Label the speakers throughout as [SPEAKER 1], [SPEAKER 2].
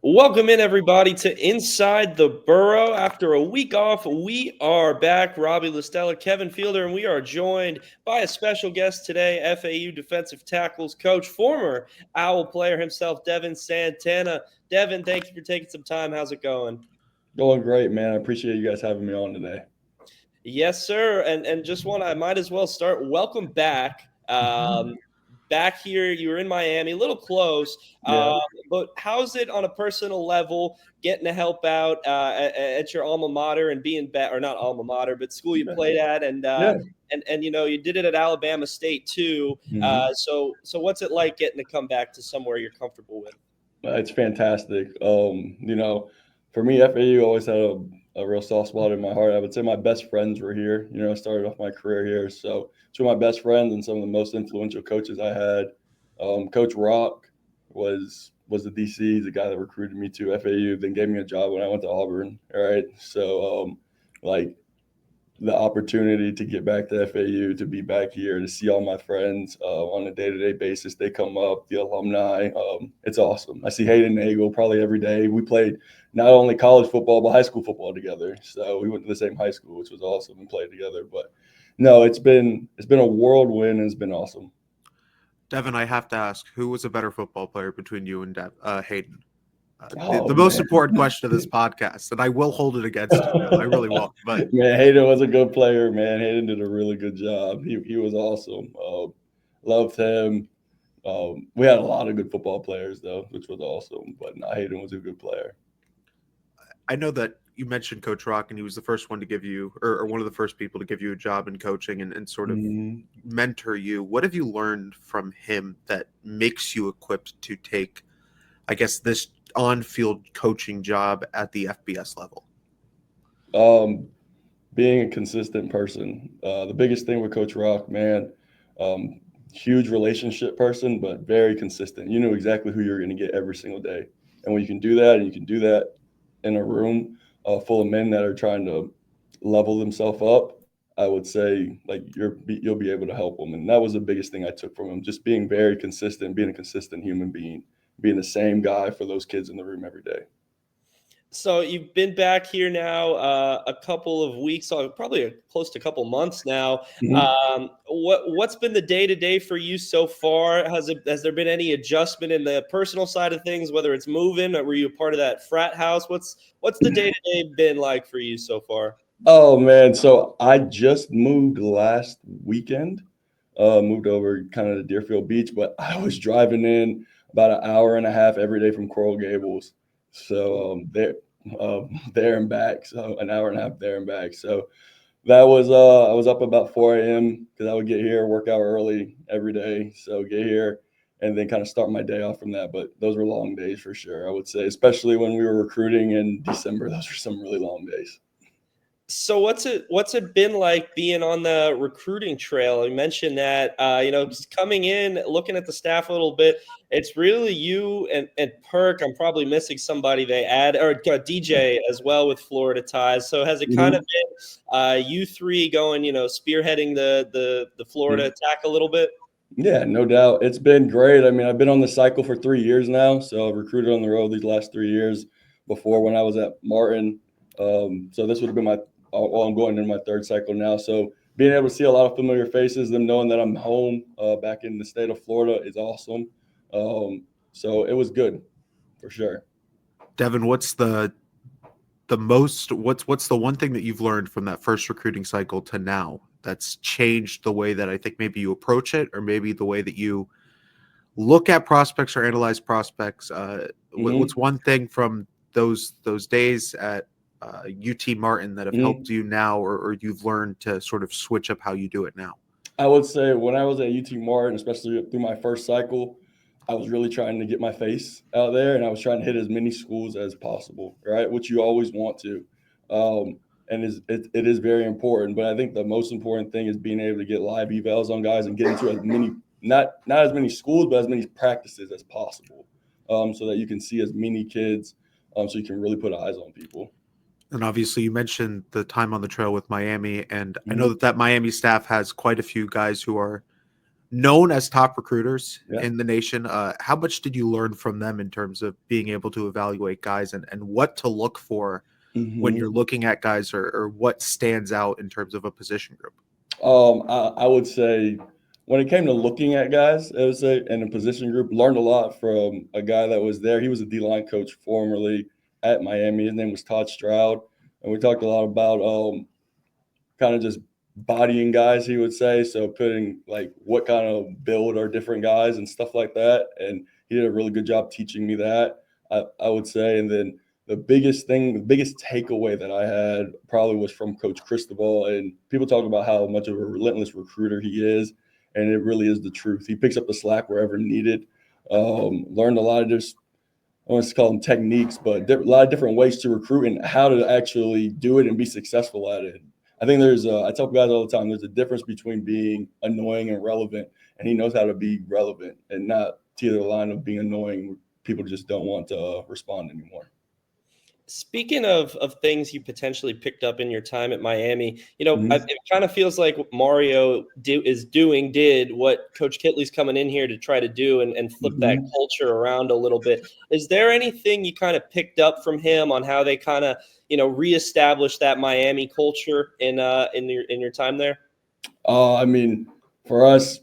[SPEAKER 1] Welcome in, everybody, to Inside the Burrow. After a week off, we are back. Robbie Listella, Kevin Fielder, and we are joined by a special guest today, FAU defensive tackles coach, former Owl player himself, Devin Santana. Devin, thank you for taking some time. How's it going?
[SPEAKER 2] Going great, man. I appreciate you guys having me on today.
[SPEAKER 1] Yes, sir. And just I might as well start. Welcome back. Back here, you were in Miami, a little close, but how's it on a personal level getting to help out at your alma mater and being or not alma mater, but school you played at, and you know you did it at Alabama State too. So what's it like getting to come back to somewhere you're comfortable with?
[SPEAKER 2] It's fantastic. You know, for me, FAU always had a real soft spot in my heart. I would say my best friends were here. You know, I started off my career here, so two of my best friends and some of the most influential coaches I had. Coach Rock was the DC. He's the guy that recruited me to FAU, then gave me a job when I went to Auburn. All right, so like the opportunity to get back to FAU, to be back here, to see all my friends on a day-to-day basis. They come up, the alumni. It's awesome. I see Hayden Nagel probably every day. We played not only college football, but high school football together. So we went to the same high school, which was awesome, and played together. But no, it's been a whirlwind, and it's been awesome.
[SPEAKER 3] Devin, I have to ask, who was a better football player between you and Hayden? The most important question of this podcast, and I will hold it against him. I really will. But
[SPEAKER 2] man, Hayden was a good player. Man, Hayden did a really good job. He was awesome. Loved him. We had a lot of good football players though, which was awesome. But no, Hayden was a good player.
[SPEAKER 3] I know that you mentioned Coach Rock, and he was the first one to give you, or one of the first people to give you a job in coaching and sort of mentor you. What have you learned from him that makes you equipped to take, I guess, this on-field coaching job at the FBS level?
[SPEAKER 2] Being a consistent person. The biggest thing with Coach Rock, man, huge relationship person, but very consistent. You know exactly who you're going to get every single day. And when you can do that, and you can do that in a room full of men that are trying to level themselves up, I would say like you'll be able to help them. And that was the biggest thing I took from him, just being very consistent, being a consistent human being, being the same guy for those kids in the room every day.
[SPEAKER 1] So you've been back here now a couple of weeks, probably close to a couple months now. What's been the day-to-day for you so far? Has there been any adjustment in the personal side of things, whether it's moving, or were you a part of that frat house? What's the day-to-day been like for you so far?
[SPEAKER 2] Oh, man. So I just moved last weekend, moved over kind of to Deerfield Beach, but I was driving in about an hour and a half every day from Coral Gables. So there and back, so an hour and a half there and back. So that was I was up about 4 a.m. because I would get here, work out early every day. So get here and then kind of start my day off from that. But those were long days for sure, I would say, especially when we were recruiting in December. Those were some really long days.
[SPEAKER 1] So what's it been like being on the recruiting trail? You mentioned that, just coming in, looking at the staff a little bit, it's really you and Perk. I'm probably missing somebody they add, or DJ as well with Florida ties. So has it kind of been you three going, spearheading the Florida attack a little bit?
[SPEAKER 2] Yeah, no doubt. It's been great. I mean, I've been on the cycle for 3 years now. So I've recruited on the road these last 3 years before when I was at Martin. So this would have been I'm going into my third cycle now. So being able to see a lot of familiar faces, them knowing that I'm home back in the state of Florida is awesome. So it was good for sure.
[SPEAKER 3] Devin, what's the one thing that you've learned from that first recruiting cycle to now that's changed the way that I think maybe you approach it, or maybe the way that you look at prospects or analyze prospects? What's one thing from those days at UT Martin that have helped you now, or you've learned to sort of switch up how you do it now?
[SPEAKER 2] I would say when I was at UT Martin, especially through my first cycle, I was really trying to get my face out there, and I was trying to hit as many schools as possible, right? Which you always want to. And it is very important. But I think the most important thing is being able to get live evals on guys and get into as many, not as many schools, but as many practices as possible, so that you can see as many kids so you can really put eyes on people.
[SPEAKER 3] And obviously, you mentioned the time on the trail with Miami, and I know
[SPEAKER 2] Mhm.
[SPEAKER 3] that Miami staff has quite a few guys who are known as top recruiters
[SPEAKER 2] Yeah.
[SPEAKER 3] in the nation. How much did you learn from them in terms of being able to evaluate guys and what to look for when you're looking at guys, or what stands out in terms of a position group?
[SPEAKER 2] I would say when it came to looking at guys, I would say in a position group, learned a lot from a guy that was there. He was a D-line coach formerly at Miami. His name was Todd Stroud, and we talked a lot about kind of just bodying guys, he would say. So putting like what kind of build are different guys and stuff like that. And he did a really good job teaching me that, I would say. And then the biggest takeaway that I had probably was from Coach Cristobal. And people talk about how much of a relentless recruiter he is. And it really is the truth. He picks up the slack wherever needed. Learned a lot of just, I want to call them techniques, but a lot of different ways to recruit and how to actually do it and be successful at it. I think I tell guys all the time, there's a difference between being annoying and relevant, and he knows how to be relevant and not teeter the line of being annoying. People just don't want to respond anymore.
[SPEAKER 1] Speaking of things you potentially picked up in your time at Miami, it kind of feels like Mario did what Coach Kitley's coming in here to try to do and flip that culture around a little bit. Is there anything you kind of picked up from him on how they kind of reestablish that Miami culture in your time there?
[SPEAKER 2] I mean, for us,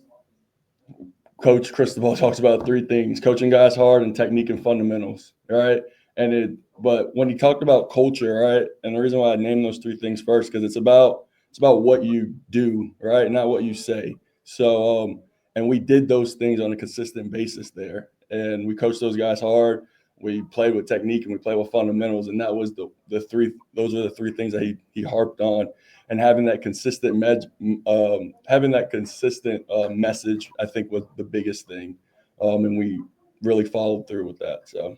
[SPEAKER 2] Coach Cristobal talks about three things: coaching guys hard and technique and fundamentals. Right. But when he talked about culture, right, and the reason why I named those three things first, because it's about what you do, right, not what you say. So, and we did those things on a consistent basis there, and we coached those guys hard. We played with technique and we played with fundamentals, and that was the three. Those are the three things that he harped on, and having that consistent message, I think, was the biggest thing, and we really followed through with that. So.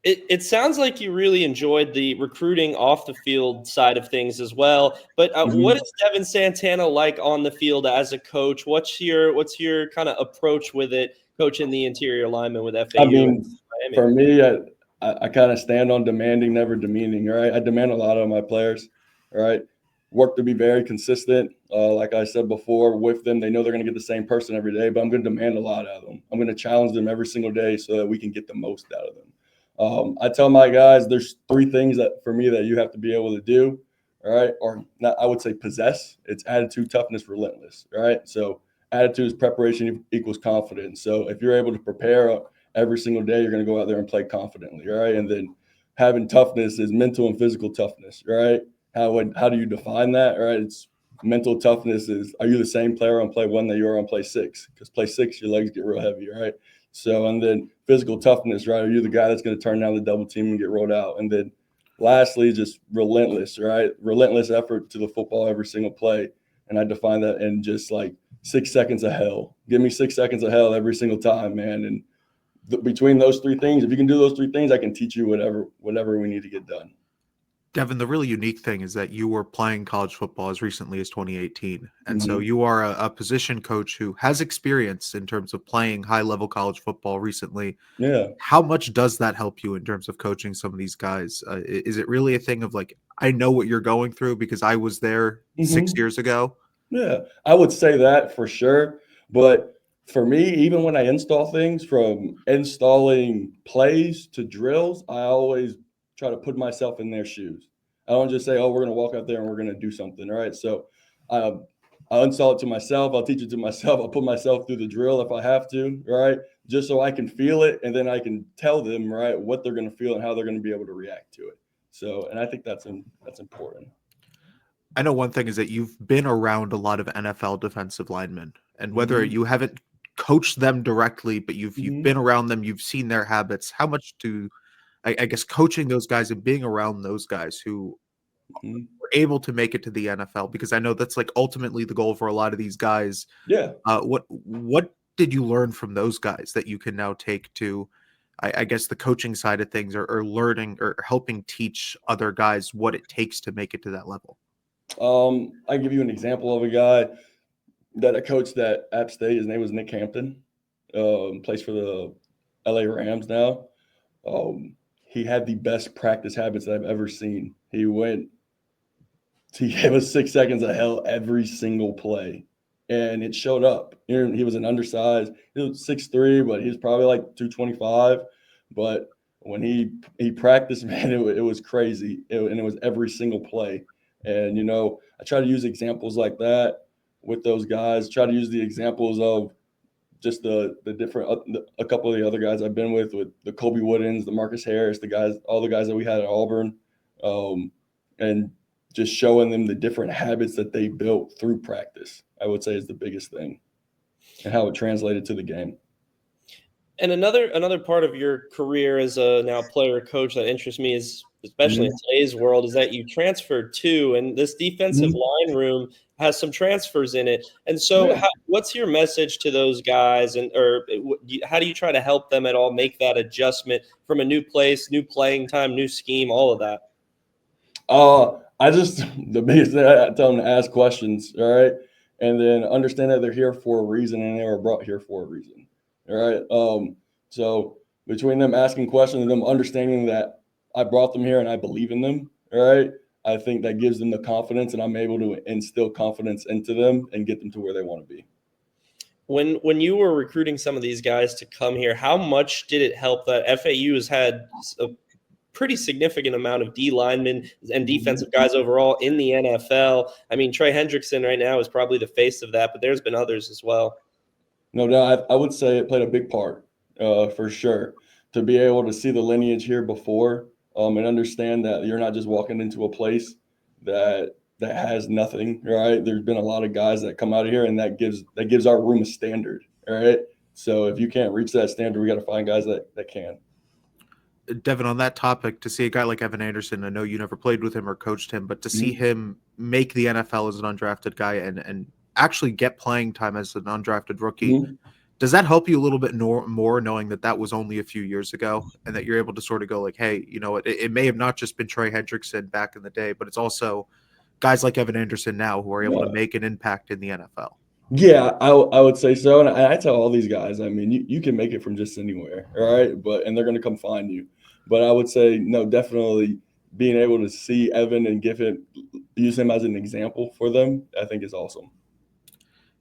[SPEAKER 1] It sounds like you really enjoyed the recruiting off the field side of things as well. But what is Devin Santana like on the field as a coach? What's your kind of approach with it, coaching the interior lineman with FAU?
[SPEAKER 2] I mean, for me, I kind of stand on demanding, never demeaning. Right, I demand a lot of my players. Right, work to be very consistent. Like I said before, with them, they know they're going to get the same person every day, but I'm going to demand a lot out of them. I'm going to challenge them every single day so that we can get the most out of them. I tell my guys there's three things that for me that you have to be able to do, all right, or not, I would say possess. It's attitude, toughness, relentless, right? So attitude is preparation equals confidence. So if you're able to prepare every single day, you're going to go out there and play confidently, right? And then having toughness is mental and physical toughness, right? How do you define that, right? It's mental toughness is, are you the same player on play one that you are on play six? Because play six, your legs get real heavy, right? So, and then physical toughness, right? Are you the guy that's going to turn down the double team and get rolled out? And then lastly, just relentless, right? Relentless effort to the football every single play. And I define that in just like 6 seconds of hell. Give me 6 seconds of hell every single time, man. And between those three things, if you can do those three things, I can teach you whatever we need to get done.
[SPEAKER 3] Devin, the really unique thing is that you were playing college football as recently as 2018. And so you are a position coach who has experience in terms of playing high-level college football recently.
[SPEAKER 2] Yeah.
[SPEAKER 3] How much does that help you in terms of coaching some of these guys? Is it really a thing of like, I know what you're going through because I was there 6 years ago?
[SPEAKER 2] Yeah, I would say that for sure. But for me, even when I install things, from installing plays to drills, I always try to put myself in their shoes. I don't just say, "Oh, we're going to walk out there and we're going to do something." All right. So I'll install it to myself. I'll teach it to myself. I'll put myself through the drill if I have to. Right. Just so I can feel it. And then I can tell them, right, what they're going to feel and how they're going to be able to react to it. So, and I think that's important.
[SPEAKER 3] I know one thing is that you've been around a lot of NFL defensive linemen, and whether you haven't coached them directly, but you've been around them, you've seen their habits. How much do I guess coaching those guys and being around those guys who were able to make it to the NFL, because I know that's like ultimately the goal for a lot of these guys.
[SPEAKER 2] Yeah.
[SPEAKER 3] What did you learn from those guys that you can now take to, I guess, the coaching side of things, or learning or helping teach other guys what it takes to make it to that level?
[SPEAKER 2] I give you an example of a guy that I coached at App State. His name was Nick Hampton. Plays for the LA Rams now. he had the best practice habits that I've ever seen. He gave us 6 seconds of hell every single play, and it showed up. He was an undersized. He was 6'3", but he was probably like 225. But when he practiced, man, it was crazy, and it was every single play. And I try to use examples like that with those guys. Try to use the examples of just the different a couple of the other guys I've been with the Kobe Woodens, the Marcus Harris, all the guys that we had at Auburn, and just showing them the different habits that they built through practice, I would say, is the biggest thing, and how it translated to the game.
[SPEAKER 1] And another part of your career as a now player coach that interests me is, especially in today's world, is that you transferred too, and this defensive line room has some transfers in it. And so what's your message to those guys, or how do you try to help them at all make that adjustment from a new place, new playing time, new scheme, all of that?
[SPEAKER 2] The biggest thing, I tell them to ask questions, all right? And then understand that they're here for a reason, and they were brought here for a reason, all right? So between them asking questions and them understanding that I brought them here and I believe in them, all right, I think that gives them the confidence, and I'm able to instill confidence into them and get them to where they want to be.
[SPEAKER 1] When you were recruiting some of these guys to come here, how much did it help that FAU has had a pretty significant amount of D linemen and defensive guys overall in the NFL? I mean, Trey Hendrickson right now is probably the face of that, but there's been others as well.
[SPEAKER 2] No doubt. I would say it played a big part, for sure, to be able to see the lineage here before, and understand that you're not just walking into a place that has nothing, right? There's been a lot of guys that come out of here, and that gives our room a standard, all right? So if you can't reach that standard, we got to find guys that can.
[SPEAKER 3] Devin, on that topic, to see a guy like Evan Anderson, I know you never played with him or coached him, but to see him make the NFL as an undrafted guy and actually get playing time as an undrafted rookie, does that help you a little bit more knowing that was only a few years ago, and that you're able to sort of go like, hey, it may have not just been Trey Hendrickson back in the day, but it's also guys like Evan Anderson now who are able to make an impact in the NFL?
[SPEAKER 2] Yeah, I would say so. And I tell all these guys, I mean, you can make it from just anywhere, all right? And they're going to come find you. But I would say, no, definitely being able to see Evan and use him as an example for them, I think is awesome.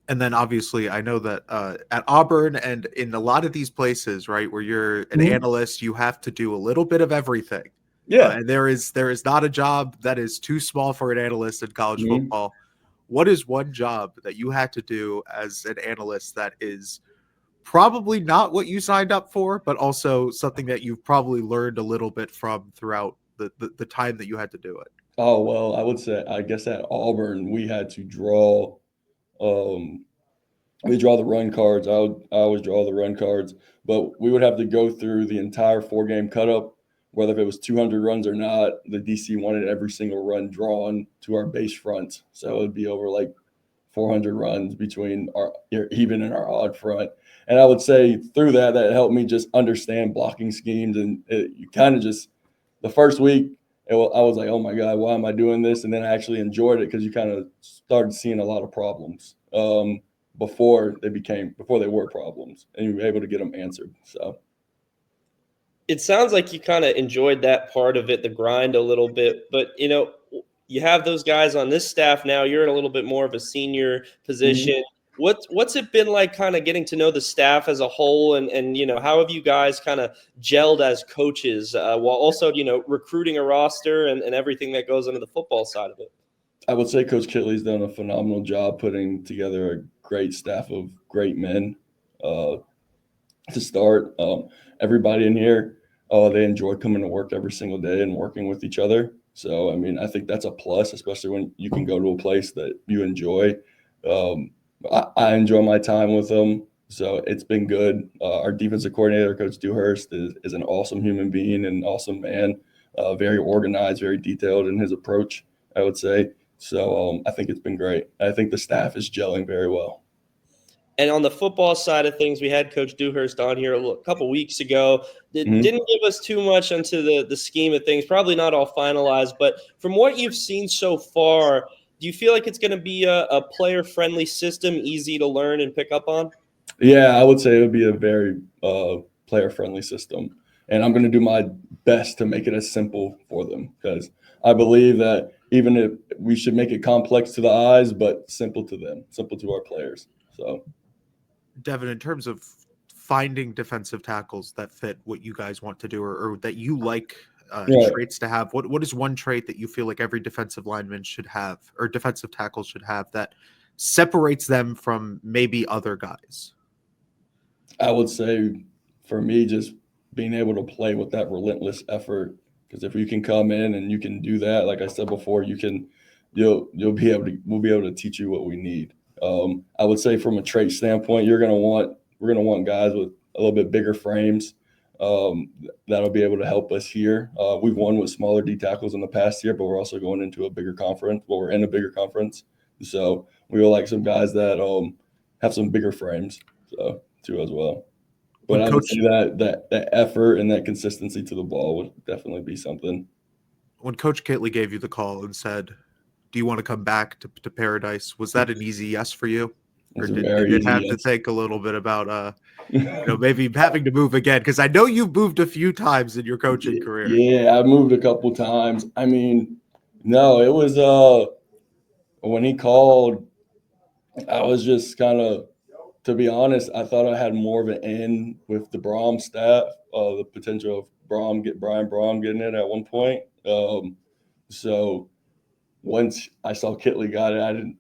[SPEAKER 3] And then obviously I know that at Auburn and in a lot of these places, right, where you're an analyst, you have to do a little bit of everything. Yeah. And there is not a job that is too small for an analyst in college football. What is one job that you had to do as an analyst that is probably not what you signed up for, but also something that you've probably learned a little bit from throughout the time that you had to do it?
[SPEAKER 2] Oh, well, I would say, I guess at Auburn, we had to draw we draw the run cards. I always draw the run cards, but we would have to go through the entire 4-game cut-up, whether if it was 200 runs or not. The DC wanted every single run drawn to our base front, so it would be over like 400 runs between our even and our odd front. And I would say through that helped me just understand blocking schemes, and you kind of just the first week. I was like, oh my God, why am I doing this? And then I actually enjoyed it because you kind of started seeing a lot of problems before they were problems, and you were able to get them answered. So
[SPEAKER 1] it sounds like you kind of enjoyed that part of it, the grind a little bit, but you have those guys on this staff now. You're in a little bit more of a senior position. What's it been like kind of getting to know the staff as a whole, and how have you guys kind of gelled as coaches while also recruiting a roster and everything that goes into the football side of it?
[SPEAKER 2] I would say Coach Kitley's done a phenomenal job putting together a great staff of great men. To start, everybody in here, they enjoy coming to work every single day and working with each other. So, I mean, I think that's a plus, especially when you can go to a place that you enjoy. I enjoy my time with them, so it's been good. Our defensive coordinator, Coach Dewhurst, is an awesome human being and an awesome man, very organized, very detailed in his approach, I would say. So I think it's been great. I think the staff is gelling very well.
[SPEAKER 1] And on the football side of things, we had Coach Dewhurst on here a couple weeks ago. Didn't give us too much into the scheme of things, probably not all finalized. But from what you've seen so far, do you feel like it's going to be a player-friendly system, easy to learn and pick up on?
[SPEAKER 2] Yeah, I would say it would be a very player-friendly system. and I'm going to do my best to make it as simple for them, because I believe that even if we should make it complex to the eyes, but simple to them, simple to our players. So,
[SPEAKER 3] Devin, in terms of finding defensive tackles that fit what you guys want to do, or that you like
[SPEAKER 2] yeah.
[SPEAKER 3] traits to have, what is one trait that you feel like every defensive lineman should have, or defensive tackle should have, that separates them from maybe other guys?
[SPEAKER 2] I would say for me, just being able to play with that relentless effort. Because if you can come in and you can do that, like I said before, you'll be able to we'll be able to teach you what we need. I would say from a trait standpoint, we're gonna want guys with a little bit bigger frames. That'll be able to help us here. We've won with smaller D tackles in the past year, but we're also going into a bigger conference. Well, we're in a bigger conference, so we will like some guys that have some bigger frames. So too as well. But
[SPEAKER 3] When
[SPEAKER 2] I would
[SPEAKER 3] coach
[SPEAKER 2] say that effort and that consistency to the ball would definitely be something.
[SPEAKER 3] when Coach Kitley gave you the call and said, "Do you want to come back to Paradise?" Was that an easy yes for you, or
[SPEAKER 2] It's a
[SPEAKER 3] did
[SPEAKER 2] very
[SPEAKER 3] it
[SPEAKER 2] easy
[SPEAKER 3] have to
[SPEAKER 2] yes.
[SPEAKER 3] think a little bit about maybe having to move again? Because I know you've moved a few times in your coaching career.
[SPEAKER 2] Yeah, I moved a couple times. I mean, no, it was when he called, I was just kind of, to be honest, I thought I had more of an in with the Brom staff, the potential of Brian Brom getting it at one point. So once I saw Kitley got it,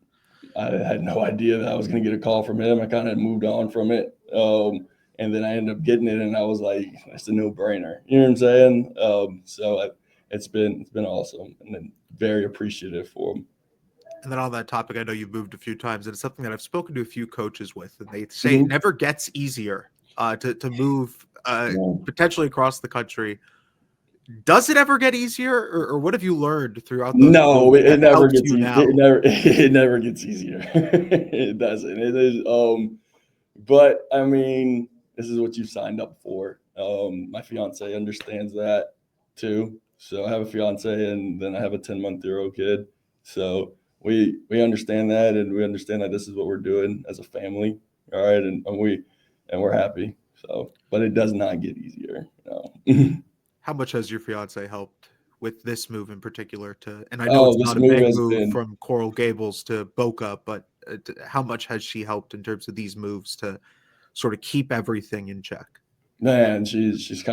[SPEAKER 2] I had no idea that I was going to get a call from him. I kind of moved on from it. And then I ended up getting it, and I was like, it's a no-brainer. You know what I'm saying? It's been awesome, and then very appreciative for him.
[SPEAKER 3] And then on that topic, I know you've moved a few times, and it's something that I've spoken to a few coaches with, and they say it never gets easier to move potentially across the country. Does it ever get easier, or what have you learned throughout those
[SPEAKER 2] No,
[SPEAKER 3] moves
[SPEAKER 2] it
[SPEAKER 3] that
[SPEAKER 2] never
[SPEAKER 3] helps
[SPEAKER 2] gets
[SPEAKER 3] you
[SPEAKER 2] easy.
[SPEAKER 3] now?
[SPEAKER 2] It never gets easier. It doesn't. It is. But I mean, this is what you signed up for. My fiance understands that too. So I have a fiance, and then I have a 10-month-old kid. So we understand that, and we understand that this is what we're doing as a family. All right, and we're happy. So, but it does not get easier. No.
[SPEAKER 3] How much has your fiance helped with this move in particular? And I know
[SPEAKER 2] Oh,
[SPEAKER 3] it's
[SPEAKER 2] this
[SPEAKER 3] not a
[SPEAKER 2] move
[SPEAKER 3] big
[SPEAKER 2] has
[SPEAKER 3] move
[SPEAKER 2] been.
[SPEAKER 3] from Coral Gables to Boca, but how much has she helped in terms of these moves to sort of keep everything in check?
[SPEAKER 2] Man, she's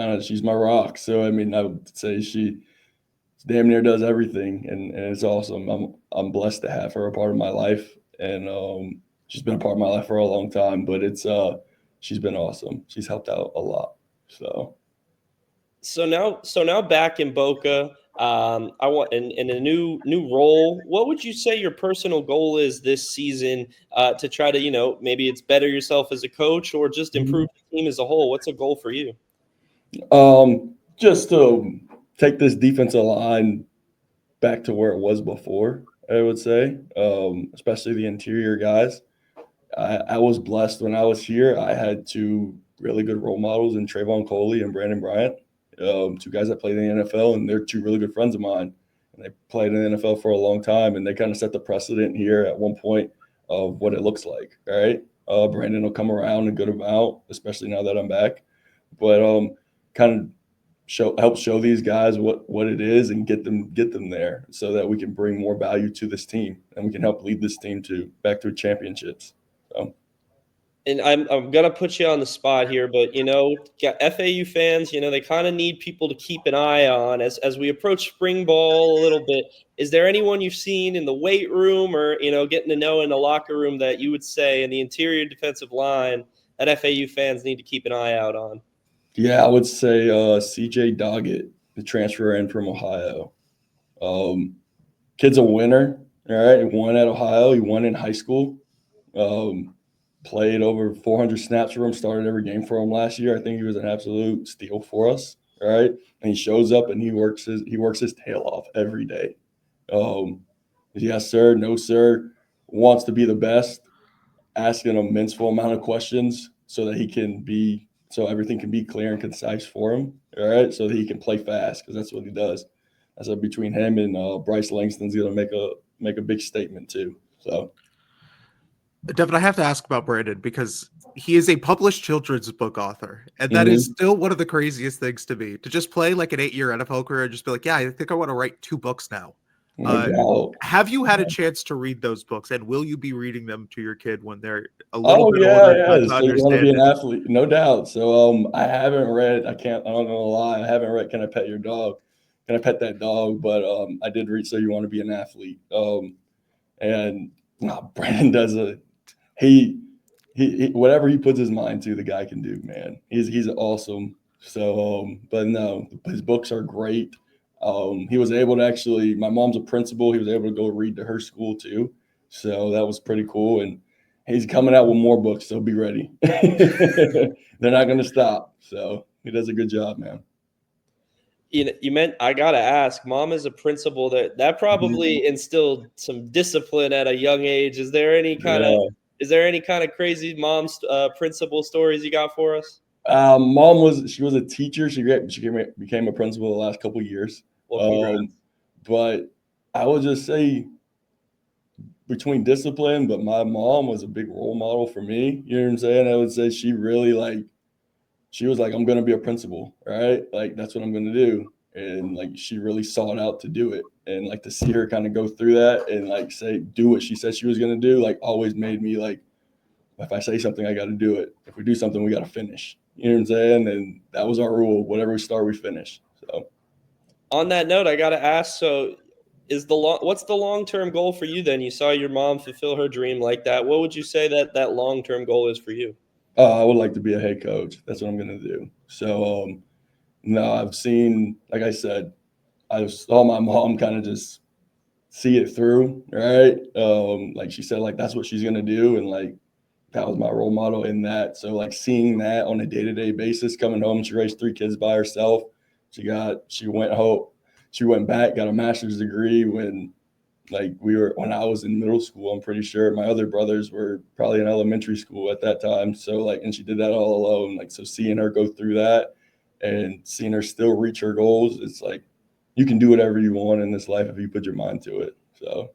[SPEAKER 2] my rock. So I mean, I would say she damn near does everything, and it's awesome. I'm blessed to have her a part of my life, and she's been a part of my life for a long time. But she's been awesome. She's helped out a lot.
[SPEAKER 1] So now back in Boca, I want in a new role. What would you say your personal goal is this season to try to maybe it's better yourself as a coach or just improve the team as a whole? What's a goal for you?
[SPEAKER 2] Just to take this defensive line back to where it was before, I would say, especially the interior guys. I was blessed when I was here. I had two really good role models in Trayvon Coley and Brandon Bryant, two guys that played in the NFL, and they're two really good friends of mine. And they played in the NFL for a long time, and they kind of set the precedent here at one point of what it looks like. All right, Brandon will come around a good amount, especially now that I'm back, but kind of help show these guys what it is and get them there so that we can bring more value to this team and we can help lead this team to back to championships. So.
[SPEAKER 1] And I'm gonna put you on the spot here, but FAU fans, they kind of need people to keep an eye on as we approach spring ball a little bit. Is there anyone you've seen in the weight room or getting to know in the locker room that you would say in the interior defensive line that FAU fans need to keep an eye out on?
[SPEAKER 2] Yeah, I would say CJ Doggett, the transfer in from Ohio. Kid's a winner. All right, he won at Ohio. He won in high school. Played over 400 snaps for him. Started every game for him last year. I think he was an absolute steal for us. All right, and he shows up and he works his tail off every day. Yes, sir. No, sir. Wants to be the best. Asking an immenseful amount of questions so that so everything can be clear and concise for him. All right, so that he can play fast because that's what he does. I said between him and Bryce Langston's going to make a big statement too. So
[SPEAKER 3] Devin, I have to ask about Brandon because he is a published children's book author, and that is still one of the craziest things to me. To just play like an 8-year NFL career and just be like, yeah, I think I want to write 2 books now. Have you had a chance to read those books, and will you be reading them to your kid when they're a little bit older?
[SPEAKER 2] Yeah. So you want to be an athlete, no doubt. So I haven't read. I'm not gonna lie. I haven't read Can I Pet Your Dog? Can I Pet That Dog? But I did read So You Want to Be an Athlete. And Brandon does he whatever he puts his mind to, the guy can do. Man, he's awesome. So, but no, his books are great. He was able to actually. My mom's a principal. He was able to go read to her school too. So that was pretty cool. And he's coming out with more books, so be ready. They're not going to stop. So he does a good job, man.
[SPEAKER 1] You meant, I gotta ask, mom is a principal, that probably instilled some discipline at a young age. Is there any kind of crazy mom's principal stories you got for us?
[SPEAKER 2] Mom was a teacher. She became a principal the last couple of years.
[SPEAKER 1] Well,
[SPEAKER 2] but I would just say between discipline, but my mom was a big role model for me. You know what I'm saying? I would say she really she was like, I'm going to be a principal, right? Like, that's what I'm going to do. And like, she really sought out to do it. And like, to see her kind of go through that and like do what she said she was going to do, like always made me like, if I say something, I got to do it. If we do something, we got to finish. You know what I'm saying? And that was our rule. Whatever we start, we finish. So
[SPEAKER 1] on that note, I got to ask, so what's the long-term goal for you then? You saw your mom fulfill her dream like that. What would you say that long-term goal is for you?
[SPEAKER 2] I would like to be a head coach. That's what I'm going to do. So, no, I've seen, like I said, I saw my mom kind of just see it through, right? Like she said, like that's what she's going to do. And like, that was my role model in that. So like seeing that on a day-to-day basis, coming home, she raised 3 kids by herself. She went back, got a master's degree when I was in middle school. I'm pretty sure my other brothers were probably in elementary school at that time. So and she did that all alone. Like, so seeing her go through that and seeing her still reach her goals, it's like you can do whatever you want in this life if you put your mind to it. So,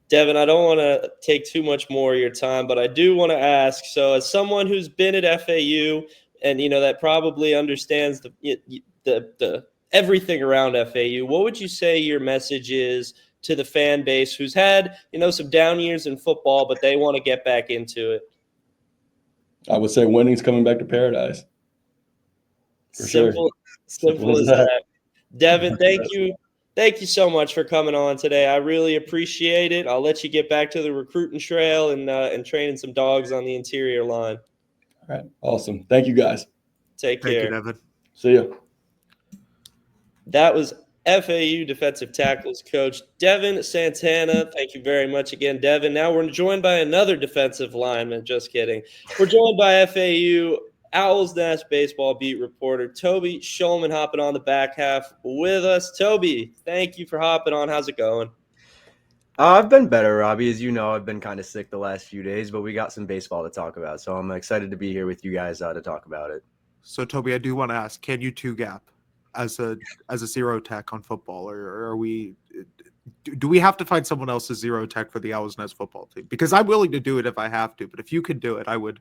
[SPEAKER 1] Devin, I don't want to take too much more of your time, but I do want to ask. So, as someone who's been at FAU and that probably understands the everything around FAU, what would you say your message is to the fan base who's had some down years in football, but they want to get back into it?
[SPEAKER 2] I would say winning's coming back to paradise. For
[SPEAKER 1] simple as that. Devin, thank you. Thank you so much for coming on today. I really appreciate it. I'll let you get back to the recruiting trail and training some dogs on the interior line.
[SPEAKER 2] All right. Awesome. Thank you, guys.
[SPEAKER 1] Take care.
[SPEAKER 3] Thank you, Devin.
[SPEAKER 2] See ya.
[SPEAKER 1] That was FAU defensive tackles coach Devin Santana. Thank you very much again, Devin. Now we're joined by another defensive lineman. Just kidding. We're joined by FAU Owls Nest baseball beat reporter Toby Schulman hopping on the back half with us. Toby, thank you for hopping on. How's it going?
[SPEAKER 4] I've been better, Robbie. As you know, I've been kind of sick the last few days, but we got some baseball to talk about. So I'm excited to be here with you guys to talk about it.
[SPEAKER 3] So, Toby, I do want to ask, can you 2-gap as a zero tech on football, or are we do we have to find someone else's zero tech for the Owls Nest football team? Because I'm willing to do it if I have to, but if you could do it, I would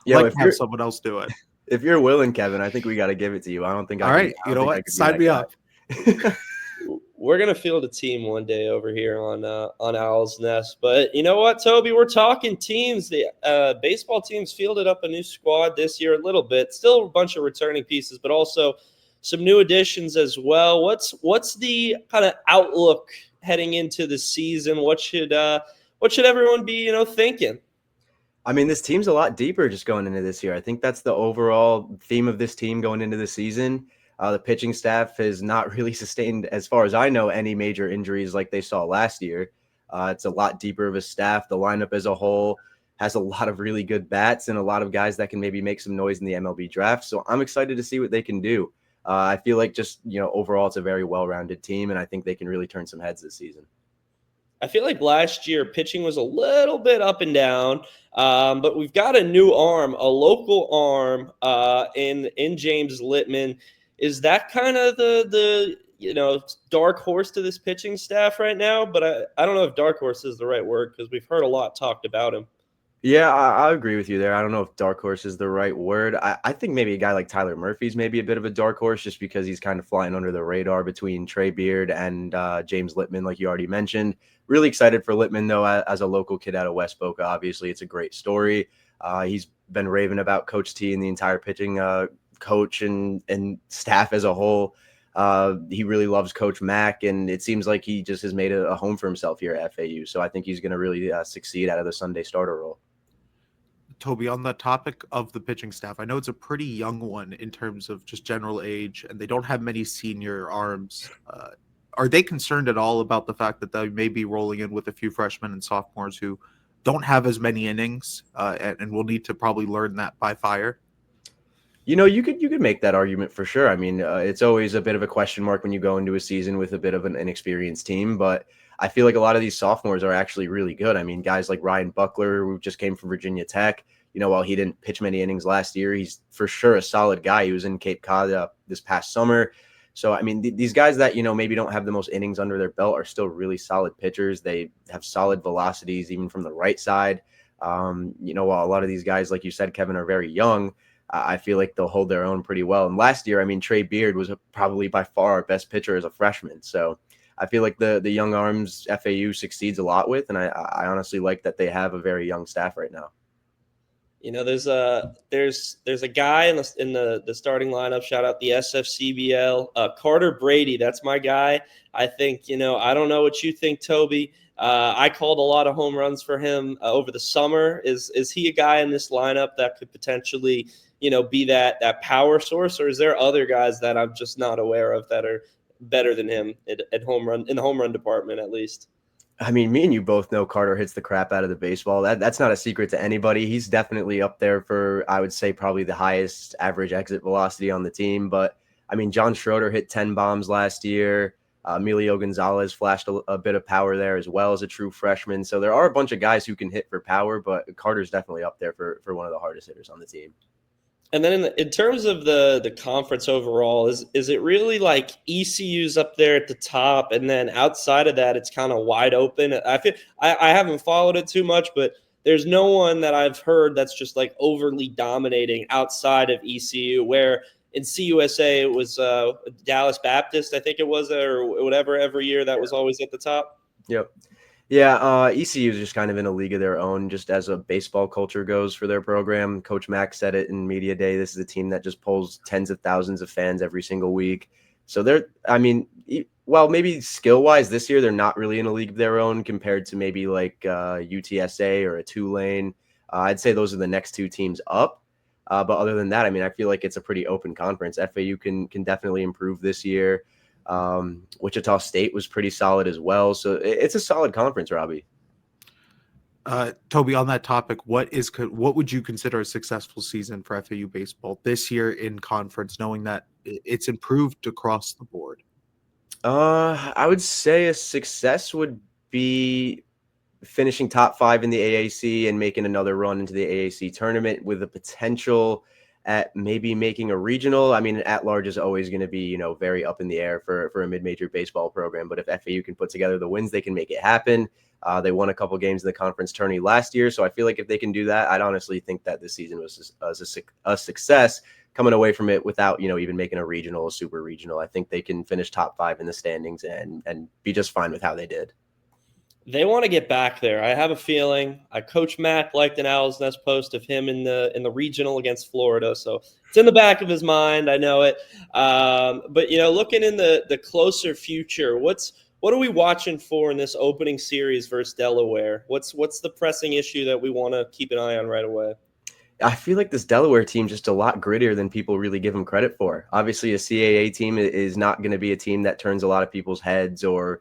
[SPEAKER 3] like to have someone else do it.
[SPEAKER 4] If you're willing, Kevin, I think we got to give it to you. I don't think.
[SPEAKER 3] All right, you know what? Sign me up.
[SPEAKER 1] We're gonna field a team one day over here on Owls Nest. But you know what, Toby? We're talking teams. The baseball teams fielded up a new squad this year a little bit. Still a bunch of returning pieces, but also some new additions as well. What's the kind of outlook heading into the season? What should everyone be thinking?
[SPEAKER 4] I mean, this team's a lot deeper just going into this year. I think that's the overall theme of this team going into the season. The pitching staff has not really sustained, as far as I know, any major injuries like they saw last year. It's a lot deeper of a staff. The lineup as a whole has a lot of really good bats and a lot of guys that can maybe make some noise in the MLB draft. So I'm excited to see what they can do. I feel like just, overall it's a very well-rounded team, and I think they can really turn some heads this season.
[SPEAKER 1] I feel like last year pitching was a little bit up and down, but we've got a new arm, a local arm in James Littman. Is that kind of the dark horse to this pitching staff right now, but I don't know if dark horse is the right word because we've heard a lot talked about him.
[SPEAKER 4] Yeah, I agree with you there. I don't know if dark horse is the right word. I think maybe a guy like Tyler Murphy's maybe a bit of a dark horse just because he's kind of flying under the radar between Trey Beard and James Littman, like you already mentioned. Really excited for Littman, though, as a local kid out of West Boca. Obviously, it's a great story. He's been raving about Coach T and the entire pitching coach and staff as a whole. He really loves Coach Mack, and it seems like he just has made a home for himself here at FAU. So I think he's going to really succeed out of the Sunday starter role.
[SPEAKER 3] Toby, on the topic of the pitching staff, I know it's a pretty young one in terms of just general age, and they don't have many senior arms. Are they concerned at all about the fact that they may be rolling in with a few freshmen and sophomores who don't have as many innings and will need to probably learn that by fire?
[SPEAKER 4] You could make that argument for sure. I mean, it's always a bit of a question mark when you go into a season with a bit of an inexperienced team, but I feel like a lot of these sophomores are actually really good. I mean, guys like Ryan Buckler, who just came from Virginia Tech, while he didn't pitch many innings last year, he's for sure a solid guy. He was in Cape Cod this past summer. So, I mean, these guys that, maybe don't have the most innings under their belt are still really solid pitchers. They have solid velocities, even from the right side. While a lot of these guys, like you said, Kevin, are very young, I feel like they'll hold their own pretty well. And last year, I mean, Trey Beard was probably by far our best pitcher as a freshman. So I feel like the young arms FAU succeeds a lot with, and I honestly like that they have a very young staff right now.
[SPEAKER 1] There's a guy in the starting lineup. Shout out the SFCBL, Carter Brady. That's my guy. I think I don't know what you think, Toby. I called a lot of home runs for him over the summer. Is he a guy in this lineup that could potentially be that power source, or is there other guys that I'm just not aware of that are better than him at home run in the home run department at least?
[SPEAKER 4] I mean, me and you both know Carter hits the crap out of the baseball. That's not a secret to anybody. He's definitely up there for, I would say, probably the highest average exit velocity on the team. But, I mean, John Schroeder hit 10 bombs last year. Emilio Gonzalez flashed a bit of power there as well as a true freshman. So there are a bunch of guys who can hit for power, but Carter's definitely up there for one of the hardest hitters on the team.
[SPEAKER 1] And then in terms of the conference overall, is it really like ECU's up there at the top, and then outside of that, it's kind of wide open? I haven't followed it too much, but there's no one that I've heard that's just like overly dominating outside of ECU. Where in CUSA it was Dallas Baptist, I think it was, or whatever, every year that was always at the top.
[SPEAKER 4] Yep. Yeah, ECU is just kind of in a league of their own, just as a baseball culture goes for their program. Coach Mack said it in media day. This is a team that just pulls tens of thousands of fans every single week. So maybe skill-wise this year, they're not really in a league of their own compared to maybe like UTSA or a Tulane. I'd say those are the next two teams up. But other than that, I mean, I feel like it's a pretty open conference. FAU can definitely improve this year. Wichita State was pretty solid as well. So it's a solid conference, Robbie.
[SPEAKER 3] Toby, on that topic, what would you consider a successful season for FAU baseball this year in conference, knowing that it's improved across the board?
[SPEAKER 4] I would say a success would be finishing top 5 in the AAC and making another run into the AAC tournament with the potential at maybe making a regional. I mean, at large is always going to be, very up in the air for a mid-major baseball program. But if FAU can put together the wins, they can make it happen. They won a couple games in the conference tourney last year. So I feel like if they can do that, I'd honestly think that this season was a success coming away from it without, even making a regional, a super regional. I think they can finish top 5 in the standings and be just fine with how they did.
[SPEAKER 1] They want to get back there. I have a feeling. Coach Mack liked an Owl's Nest post of him in the regional against Florida, so it's in the back of his mind. I know it. But looking in the closer future, what are we watching for in this opening series versus Delaware? What's the pressing issue that we want to keep an eye on right away?
[SPEAKER 4] I feel like this Delaware team just a lot grittier than people really give them credit for. Obviously, a CAA team is not going to be a team that turns a lot of people's heads or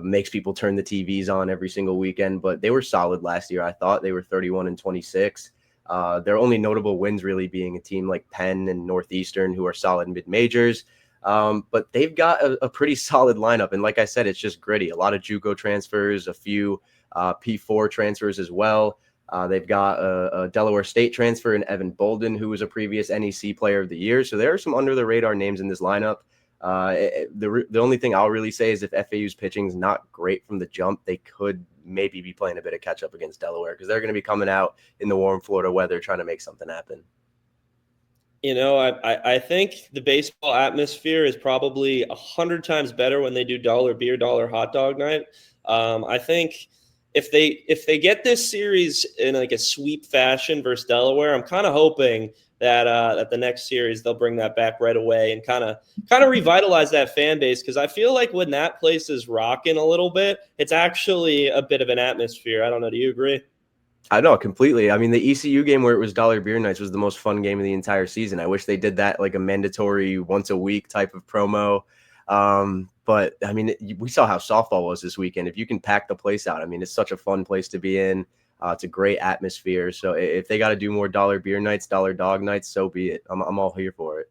[SPEAKER 4] makes people turn the TVs on every single weekend, but they were solid last year. I thought they were 31-26. Their only notable wins really being a team like Penn and Northeastern, who are solid mid-majors. But they've got a pretty solid lineup. And like I said, it's just gritty. A lot of JUCO transfers, a few P4 transfers as well. They've got a Delaware State transfer in Evan Bolden, who was a previous NEC Player of the Year. So there are some under-the-radar names in this lineup. The only thing I'll really say is if FAU's pitching is not great from the jump, they could maybe be playing a bit of catch up against Delaware because they're going to be coming out in the warm Florida weather trying to make something happen.
[SPEAKER 1] I think the baseball atmosphere is probably 100 times better when they do dollar beer, dollar hot dog night. I think if they get this series in like a sweep fashion versus Delaware, I'm kind of hoping that the next series they'll bring that back right away and kind of revitalize that fan base, because I feel like when that place is rocking a little bit, it's actually a bit of an atmosphere. I don't know. Do you agree?
[SPEAKER 4] I know completely. I mean, the ECU game where it was dollar beer nights was the most fun game of the entire season. I wish they did that like a mandatory once a week type of promo. But I mean, we saw how softball was this weekend. If you can pack the place out, I mean, it's such a fun place to be in. It's a great atmosphere. So if they got to do more dollar beer nights, dollar dog nights, so be it. I'm all here for it.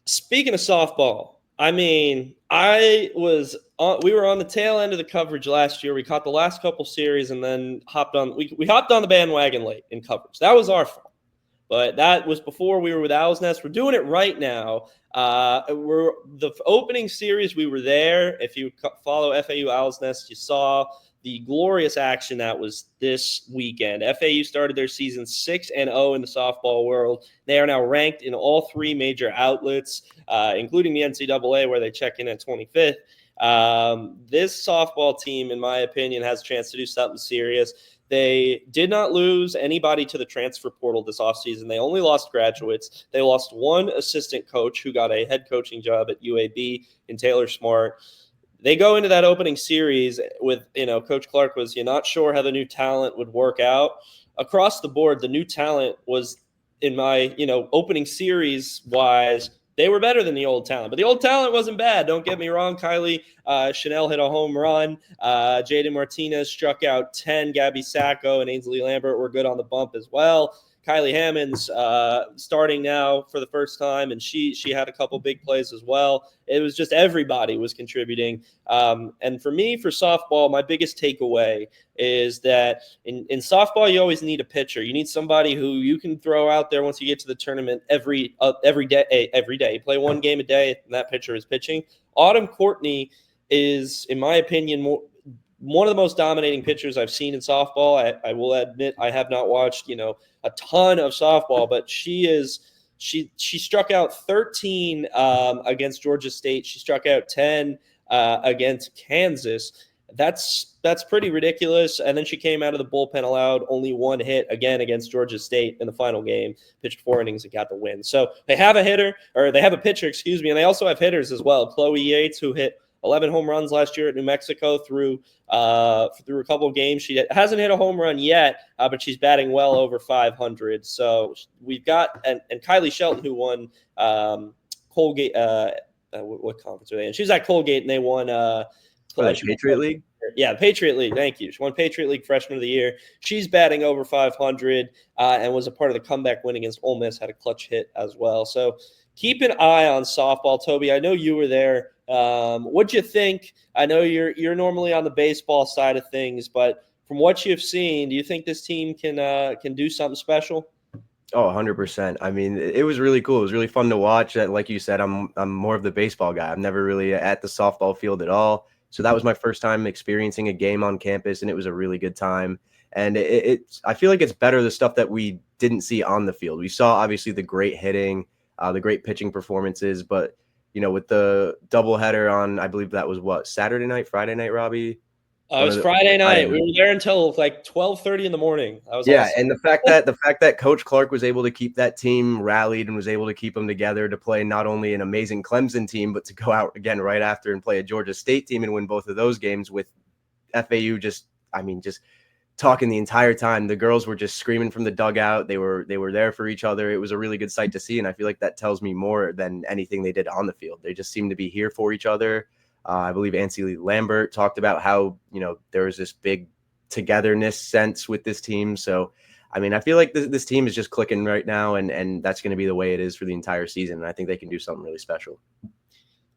[SPEAKER 1] Speaking of softball, I mean, we were on the tail end of the coverage last year. We caught the last couple series and then we hopped on the bandwagon late in coverage. That was our fault. But that was before we were with Owl's Nest. We're doing it right now. We're the opening series. We were there. If you follow FAU Owl's Nest, you saw the glorious action that was this weekend. FAU started their season 6-0 in the softball world. They are now ranked in all 3 major outlets, including the NCAA, where they check in at 25th. This softball team, in my opinion, has a chance to do something serious. They did not lose anybody to the transfer portal this offseason. They only lost graduates. They lost one assistant coach who got a head coaching job at UAB in Taylor Smart. They go into that opening series with, Coach Clark was not sure how the new talent would work out. Across the board, the new talent was, in my, opening series wise, they were better than the old talent. But the old talent wasn't bad. Don't get me wrong. Kylie Chanel hit a home run. Jaden Martinez struck out 10. Gabby Sacco and Ainsley Lambert were good on the bump as well. Kylie Hammond's starting now for the first time, and she had a couple big plays as well. It was just everybody was contributing. And for me, for softball, my biggest takeaway is that in softball, you always need a pitcher. You need somebody who you can throw out there once you get to the tournament every day. You play one game a day, and that pitcher is pitching. Autumn Courtney is, in my opinion, one of the most dominating pitchers I've seen in softball. I will admit I have not watched, a ton of softball, but she struck out 13 against Georgia State. She struck out 10 against Kansas. That's pretty ridiculous. And then she came out of the bullpen, allowed only 1 hit again against Georgia State in the final game, pitched 4 innings and got the win. So they have a pitcher, and they also have hitters as well. Chloe Yates, who hit 11 home runs last year at New Mexico through a couple of games. She hasn't hit a home run yet, but she's batting well over 500. So we've got and Kylie Shelton, who won Colgate. What conference are they in? She was at Colgate, and they won
[SPEAKER 4] Patriot League.
[SPEAKER 1] Yeah, Patriot League. Thank you. She won Patriot League Freshman of the Year. She's batting over 500 and was a part of the comeback win against Ole Miss. Had a clutch hit as well. So keep an eye on softball, Toby. I know you were there. What'd you think? I know you're normally on the baseball side of things, but from what you've seen, do you think this team can do something special?
[SPEAKER 4] Oh, 100%. I mean, it was really cool. It was really fun to watch. Like you said, I'm more of the baseball guy. I'm never really at the softball field at all. So that was my first time experiencing a game on campus, and it was a really good time. And I feel like it's better the stuff that we didn't see on the field. We saw obviously the great hitting, the great pitching performances, but with the doubleheader on, I believe that was Saturday night, Friday night, Robbie?
[SPEAKER 1] It was Friday night. We were there until like 12:30 in the morning. Awesome.
[SPEAKER 4] And the fact that Coach Clark was able to keep that team rallied and was able to keep them together to play not only an amazing Clemson team, but to go out again right after and play a Georgia State team and win both of those games with FAU just talking the entire time. The girls were just screaming from the dugout. They were there for each other. It was a really good sight to see, and I feel like that tells me more than anything they did on the field. They just seemed to be here for each other. I believe Ainsley Lambert talked about how, there was this big togetherness sense with this team. So, I mean, I feel like this team is just clicking right now, and that's going to be the way it is for the entire season. And I think they can do something really special.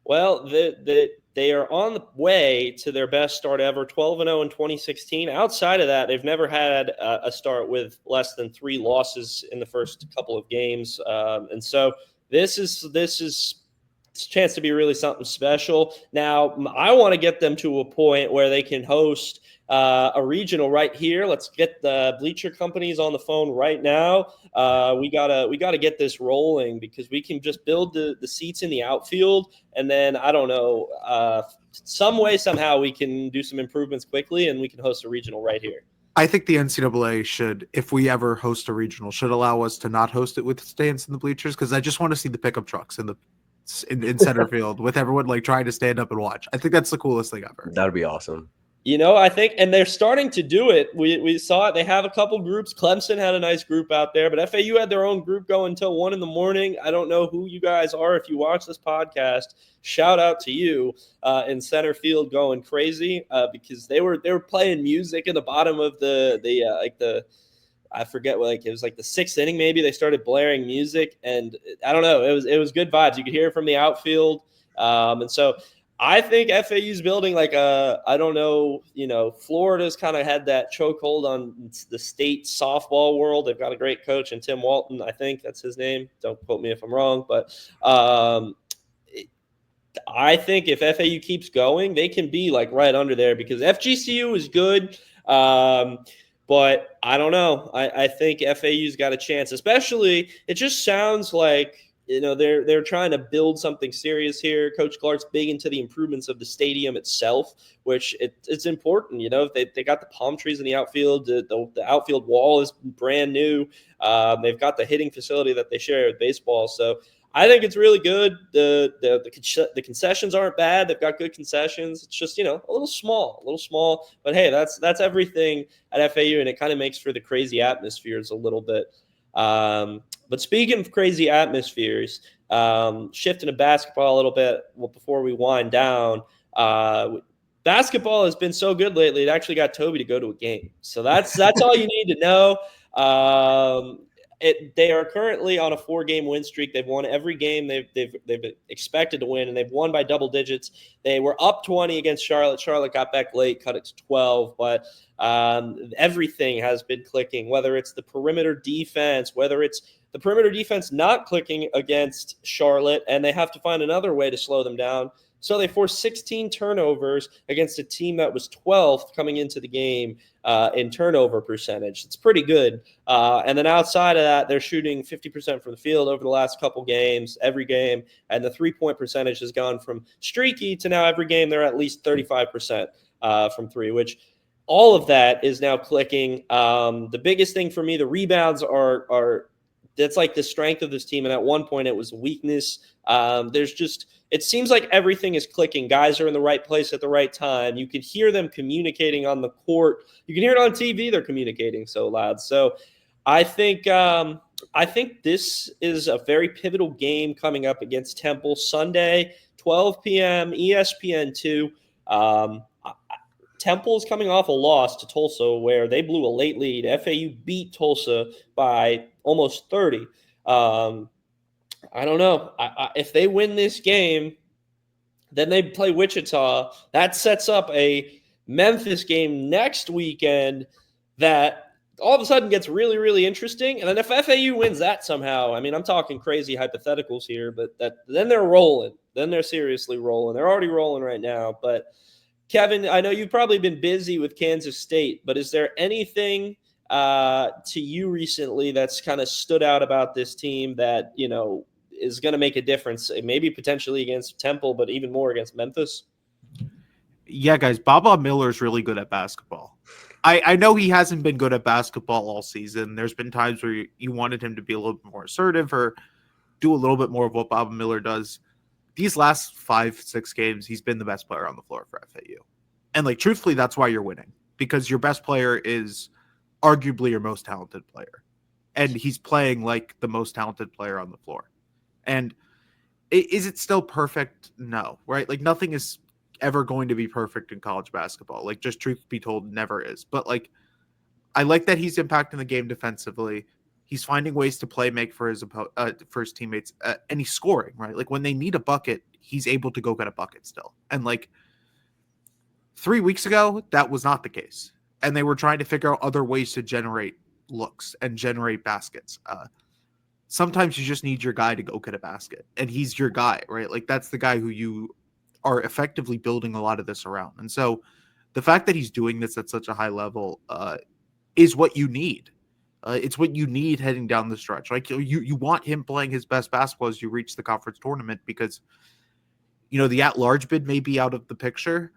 [SPEAKER 1] Well, they are on the way to their best start ever, 12-0 in 2016. Outside of that, they've never had a start with less than 3 losses in the first couple of games. And so this is it's a chance to be really something special. Now, I want to get them to a point where they can host a regional right here. Let's get the bleacher companies on the phone right now. We gotta get this rolling because we can just build the seats in the outfield, and then I don't know, some way somehow we can do some improvements quickly, and we can host a regional right here.
[SPEAKER 3] I think the NCAA should, if we ever host a regional, should allow us to not host it with stands in the bleachers, because I just want to see the pickup trucks in center field with everyone like trying to stand up and watch. I think that's the coolest thing ever.
[SPEAKER 4] That would be awesome.
[SPEAKER 1] I think, and they're starting to do it. We saw it. They have a couple groups. Clemson had a nice group out there, but FAU had their own group going until 1 a.m. I don't know who you guys are. If you watch this podcast, shout out to you in center field going crazy because they were playing music in the bottom of the I forget what, it was like the 6th inning maybe. They started blaring music, and I don't know. It was good vibes. You could hear it from the outfield, and so. I think FAU's building Florida's kind of had that chokehold on the state softball world. They've got a great coach in Tim Walton. I think that's his name. Don't quote me if I'm wrong. But I think if FAU keeps going, they can be right under there because FGCU is good. But I don't know. I think FAU's got a chance, especially it just sounds like – they're trying to build something serious here. Coach Clark's big into the improvements of the stadium itself, which it's important. They got the palm trees in the outfield. The outfield wall is brand new. They've got the hitting facility that they share with baseball. So I think it's really good. The concessions aren't bad. They've got good concessions. It's just a little small. But hey, that's everything at FAU, and it kind of makes for the crazy atmospheres a little bit. But speaking of crazy atmospheres, shifting to basketball a little bit before we wind down, basketball has been so good lately. It actually got Toby to go to a game. So that's all you need to know. They are currently on a 4-game win streak. They've won every game they've expected to win, and they've won by double digits. They were up 20 against Charlotte. Charlotte got back late, cut it to 12, but everything has been clicking, whether it's the perimeter defense, whether it's the perimeter defense not clicking against Charlotte, and they have to find another way to slow them down. So they forced 16 turnovers against a team that was 12th coming into the game in turnover percentage. It's pretty good. And then outside of that, they're shooting 50% from the field over the last couple games, every game. And the three-point percentage has gone from streaky to now every game they're at least 35% from three, which all of that is now clicking. The biggest thing for me, the rebounds are that's like the strength of this team. And at one point it was a weakness. It seems like everything is clicking. Guys are in the right place at the right time. You can hear them communicating on the court. You can hear it on TV. They're communicating so loud. So I think this is a very pivotal game coming up against Temple Sunday, 12 p.m. ESPN2. Temple is coming off a loss to Tulsa where they blew a late lead. FAU beat Tulsa by almost 30. I don't know. If they win this game, then they play Wichita. That sets up a Memphis game next weekend that all of a sudden gets really, really interesting. And then if FAU wins that somehow, I'm talking crazy hypotheticals here, but then they're rolling. Then they're seriously rolling. They're already rolling right now. But Kevin, I know you've probably been busy with Kansas State, but is there anything to you recently that's kind of stood out about this team that, is going to make a difference, maybe potentially against Temple, but even more against Memphis?
[SPEAKER 3] Yeah, guys, Baba Miller's really good at basketball. I know he hasn't been good at basketball all season. There's been times where you wanted him to be a little bit more assertive or do a little bit more of what Baba Miller does. These last 5-6 games, he's been the best player on the floor for FAU. And truthfully, that's why you're winning, because your best player is arguably your most talented player. And he's playing like the most talented player on the floor. And is it still perfect? No, right? Nothing is ever going to be perfect in college basketball. Just truth be told, never is. But I like that he's impacting the game defensively. He's finding ways to make for his teammates, and he's scoring, right? When they need a bucket, he's able to go get a bucket still. And 3 weeks ago, that was not the case. And they were trying to figure out other ways to generate looks and generate baskets. sometimes you just need your guy to go get a basket, and he's your guy, right? Like that's the guy who you are effectively building a lot of this around. And so the fact that he's doing this at such a high level is what you need. It's what you need heading down the stretch. Like you want him playing his best basketball as you reach the conference tournament, because the at-large bid may be out of the picture.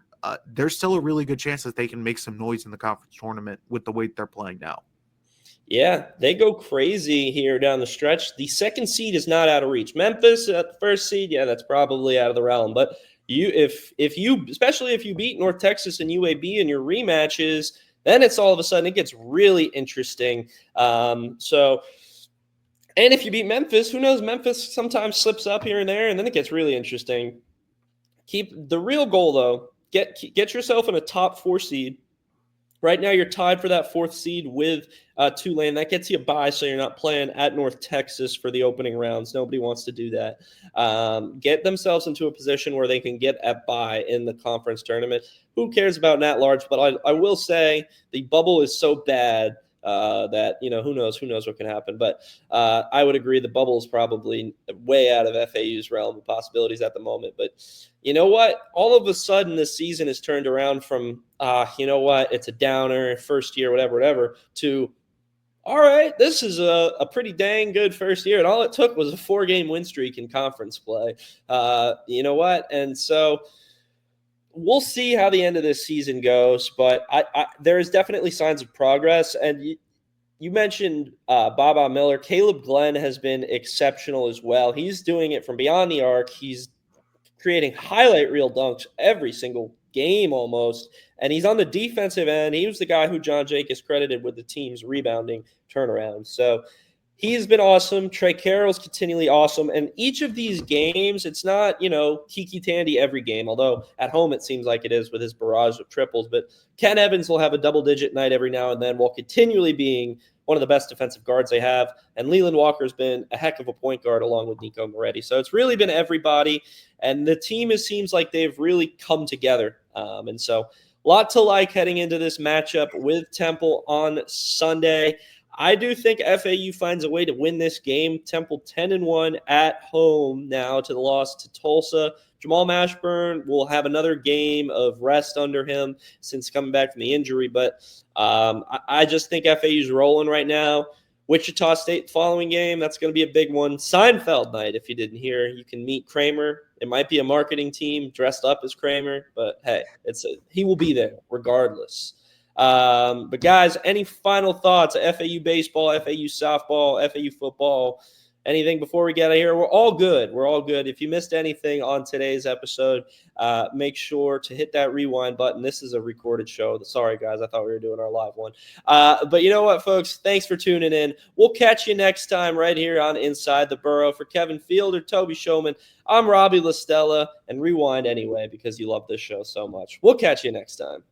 [SPEAKER 3] There's still a really good chance that they can make some noise in the conference tournament with the way they're playing now.
[SPEAKER 1] Yeah, they go crazy here down the stretch. The second seed is not out of reach. Memphis at the first seed, yeah, that's probably out of the realm. But especially if you beat North Texas and UAB in your rematches, then it's all of a sudden it gets really interesting. And if you beat Memphis, who knows? Memphis sometimes slips up here and there, and then it gets really interesting. Keep the real goal though. Get yourself in a top 4 seed. Right now, you're tied for that 4th seed with Tulane. That gets you a bye, so you're not playing at North Texas for the opening rounds. Nobody wants to do that. Get themselves into a position where they can get a bye in the conference tournament. Who cares about Nat Large? But I will say the bubble is so bad that, who knows what can happen. But I would agree the bubble is probably way out of FAU's realm of possibilities at the moment. But you know what? All of a sudden, this season has turned around from, it's a downer, first year, whatever, to, all right, this is a pretty dang good first year. And all it took was a 4-game win streak in conference play. You know what? And so we'll see how the end of this season goes. But there is definitely signs of progress. And you mentioned Baba Miller. Caleb Glenn has been exceptional as well. He's doing it from beyond the arc. He's creating highlight reel dunks every single game almost. And he's on the defensive end. He was the guy who John Jake is credited with the team's rebounding turnaround. So he's been awesome. Trey Carroll's continually awesome. And each of these games, it's not, Kiki Tandy every game, although at home it seems like it is with his barrage of triples. But Ken Evans will have a double-digit night every now and then while continually being one of the best defensive guards they have. And Leland Walker's been a heck of a point guard along with Nico Moretti. So it's really been everybody. And the team seems like they've really come together. And so a lot to like heading into this matchup with Temple on Sunday. I do think FAU finds a way to win this game. Temple 10-1 at home now to the loss to Tulsa. Jamal Mashburn will have another game of rest under him since coming back from the injury. But I just think FAU's rolling right now. Wichita State the following game, that's going to be a big one. Seinfeld night, if you didn't hear. You can meet Kramer. It might be a marketing team dressed up as Kramer, but hey, he will be there regardless. But guys, any final thoughts? FAU baseball, FAU softball, FAU football, anything before we get out of here? We're all good. If you missed anything on today's episode, make sure to hit that rewind button. This is a recorded show. Sorry, guys. I thought we were doing our live one. But you know what, folks? Thanks for tuning in. We'll catch you next time right here on Inside the Borough. For Kevin Fielder, Toby Showman, I'm Robbie LaStella, and rewind anyway because you love this show so much. We'll catch you next time.